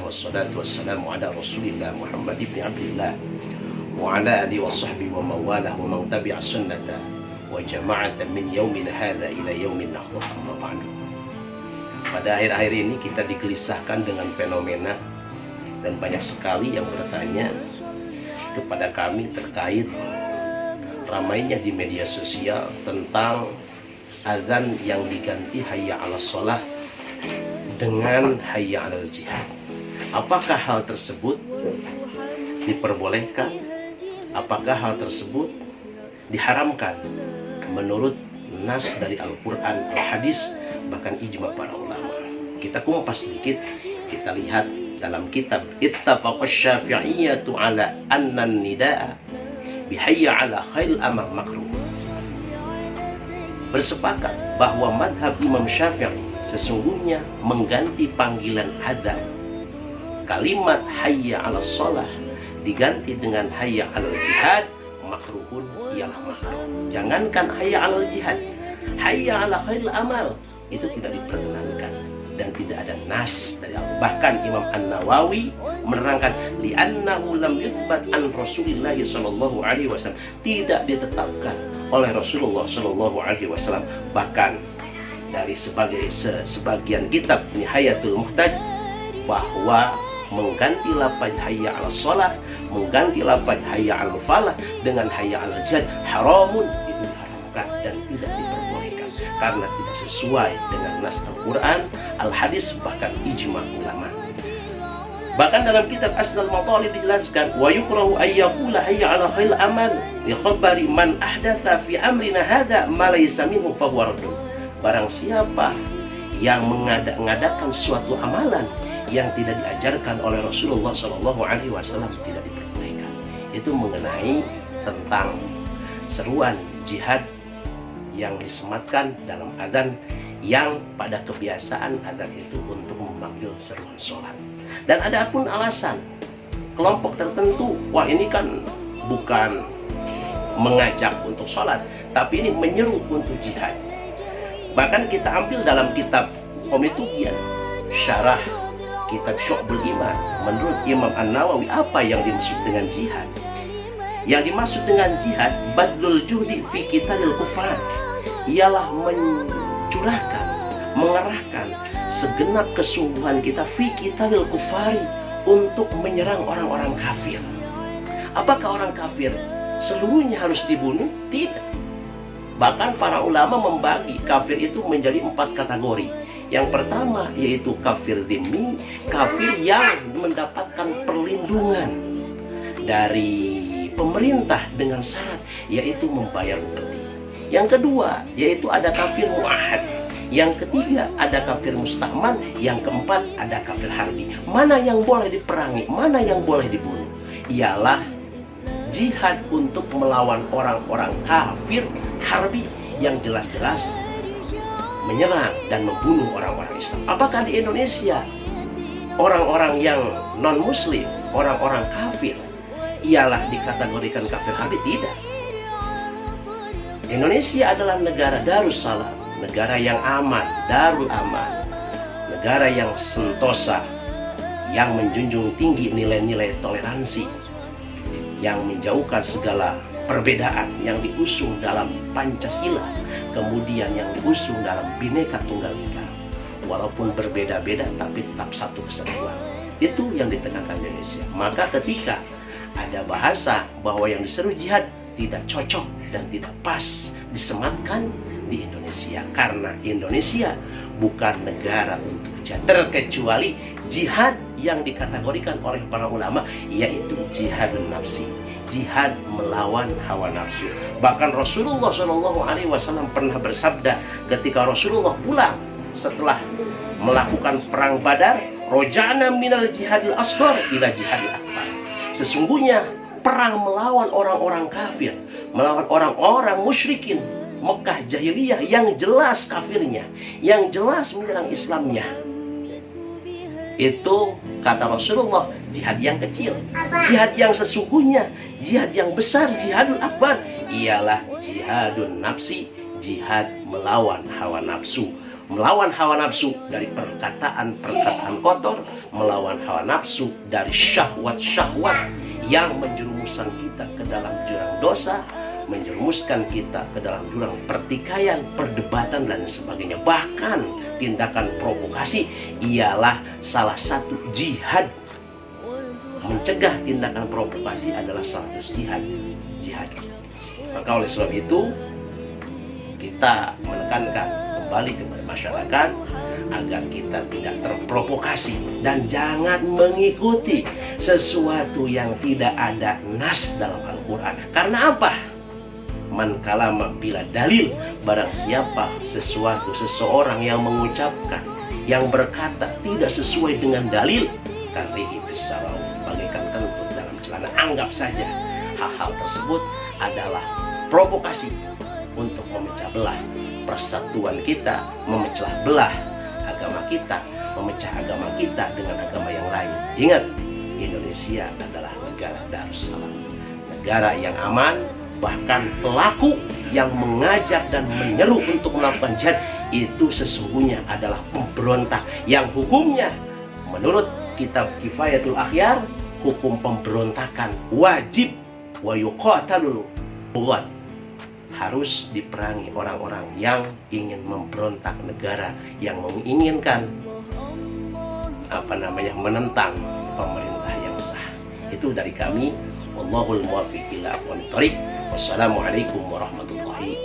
wassalatu wassalamu ala Rasulillah Muhammad ibn Abdillah wa ala alihi wa sahbihi wa mawalah wa man tabi'a sunnata wa jama'atan min yaumina hadza ila yaumin nahdha, amma ba'du. Pada akhir-akhir ini kita digelisahkan dengan fenomena dan banyak sekali yang bertanya kepada kami terkait ramainya di media sosial tentang azan yang diganti hayya 'alas shalah dengan hayya 'alal jihad. Apakah hal tersebut diperbolehkan? Apakah hal tersebut diharamkan menurut nas dari Al-Quran, Al-Hadis, bahkan ijma para ulama? Kita kupas sedikit, kita lihat dalam kitab Ittafaqash Syafi'iyyatu ala anna nidaa bihayya 'ala khairil amal makruh. Bersepakat bahwa madhab Imam Syafi'i sesungguhnya mengganti panggilan adzan, kalimat hayya 'alas shalah diganti dengan hayya 'alal jihad, makruhun, ialah makruh. Jangankan hayya 'alal jihad, hayya 'ala khairil amal itu tidak diperkenankan dan tidak ada nas dari Allah. Bahkan Imam An-Nawawi menerangkan li'annahu lam yuthbat an Rasulillah sallallahu alaihi wasallam, tidak ditetapkan oleh Rasulullah sallallahu alaihi wasallam. Bahkan dari sebagian kitab Nihayatul Muhtaj bahwa mengganti lafaz hayya 'alas shalah, mengganti lafaz hayya 'alal falah dengan hayya 'alal jihad haramun, itu diharamkan dan tidak diperbolehkan karena tidak sesuai dengan nas Al-Quran, Al-Hadis, bahkan ijma ulama. Bahkan dalam kitab Asnal Matalib dijelaskan wa yukrahu ayyaqula hayya 'ala khairil amal li khabari man ahdatha fi amrina hadza ma laysa minhu fa huwa raddun. Barang siapa yang mengadakan suatu amalan yang tidak diajarkan oleh Rasulullah Shallallahu Alaihi Wasallam, tidak diperbolehkan. Itu mengenai tentang seruan jihad yang disematkan dalam adzan, yang pada kebiasaan adzan itu untuk memanggil seruan sholat. Dan ada pun alasan kelompok tertentu, wah ini kan bukan mengajak untuk sholat, tapi ini menyeru untuk jihad. Bahkan kita ambil dalam kitab Qomitubiyah, syarah kitab Syu'bul Iman, menurut Imam An-Nawawi apa yang dimaksud dengan jihad? Yang dimaksud dengan jihad badlul juhdi fi qitalil kufar, ialah mencurahkan, mengerahkan segenap kesungguhan kita fi qitalil kufari, untuk menyerang orang-orang kafir. Apakah orang kafir seluruhnya harus dibunuh? Tidak. Bahkan para ulama membagi kafir itu menjadi 4 kategori. Yang pertama yaitu kafir dhimmi, kafir yang mendapatkan perlindungan dari pemerintah dengan syarat yaitu membayar upeti. Yang kedua yaitu ada kafir mu'ahad. Yang ketiga ada kafir musta'man. Yang keempat ada kafir harbi. Mana yang boleh diperangi, mana yang boleh dibunuh? Ialah jihad untuk melawan orang-orang kafir harbi yang jelas-jelas menyerang dan membunuh orang-orang Islam. Apakah di Indonesia orang-orang yang non-muslim, orang-orang kafir ialah dikategorikan kafir harbi? Tidak. Indonesia adalah negara Darussalam, negara yang aman, Darul Aman, negara yang sentosa, yang menjunjung tinggi nilai-nilai toleransi, yang menjauhkan segala perbedaan, yang diusung dalam Pancasila, kemudian yang diusung dalam Bhinneka Tunggal Ika. Walaupun berbeda-beda tapi tetap satu kesatuan. Itu yang ditekankan Indonesia. Maka ketika ada bahasa bahwa yang diseru jihad tidak cocok dan tidak pas disematkan di Indonesia, karena Indonesia bukan negara untuk jihad, terkecuali jihad yang dikategorikan oleh para ulama yaitu jihadun nafsi, jihad melawan hawa nafsu. Bahkan Rasulullah Shallallahu Alaihi Wasallam pernah bersabda ketika Rasulullah pulang setelah melakukan perang Badar, roja'na minal jihadil asghar ila jihadil akbar. Sesungguhnya perang melawan orang-orang kafir, melawan orang-orang musyrikin Mekah jahiliyah yang jelas kafirnya, yang jelas menyerang Islamnya, itu kata Rasulullah jihad yang kecil. Jihad yang sesungguhnya, jihad yang besar, jihadul akbar, ialah jihadun nafsi, jihad melawan hawa nafsu. melawan hawa nafsu dari perkataan-perkataan kotor, melawan hawa nafsu dari syahwat-syahwat yang menjerumuskan kita ke dalam jurang dosa, menjerumuskan kita ke dalam jurang pertikaian, perdebatan, dan sebagainya. Bahkan tindakan provokasi ialah salah satu jihad. Mencegah tindakan provokasi adalah salah satu jihad. Maka oleh sebab itu kita menekankan kembali kepada masyarakat agar kita tidak terprovokasi dan jangan mengikuti sesuatu yang tidak ada nas dalam Al-Quran. Karena apa? Man kalama bila dalil, barang siapa seseorang yang mengucapkan, yang berkata tidak sesuai dengan dalil, karihi bisarau, bagaikan kentut dalam celana. Anggap saja hal-hal tersebut adalah provokasi untuk memecah belah persatuan kita, memecah belah agama kita, memecah agama kita dengan agama yang lain. Ingat, Indonesia adalah negara Darussalam, negara yang aman. Bahkan pelaku yang mengajak dan menyeru untuk melakukan jihad itu sesungguhnya adalah pemberontak yang hukumnya menurut kitab Kifayatul Akhyar, hukum pemberontakan wajib wa yuqatalul buat, harus diperangi orang-orang yang ingin memberontak negara, yang menginginkan menentang pemerintah yang sah. Itu dari kami. Wallahul muwaffiq ila aqwamit thoriq. Wassalamualaikum warahmatullahi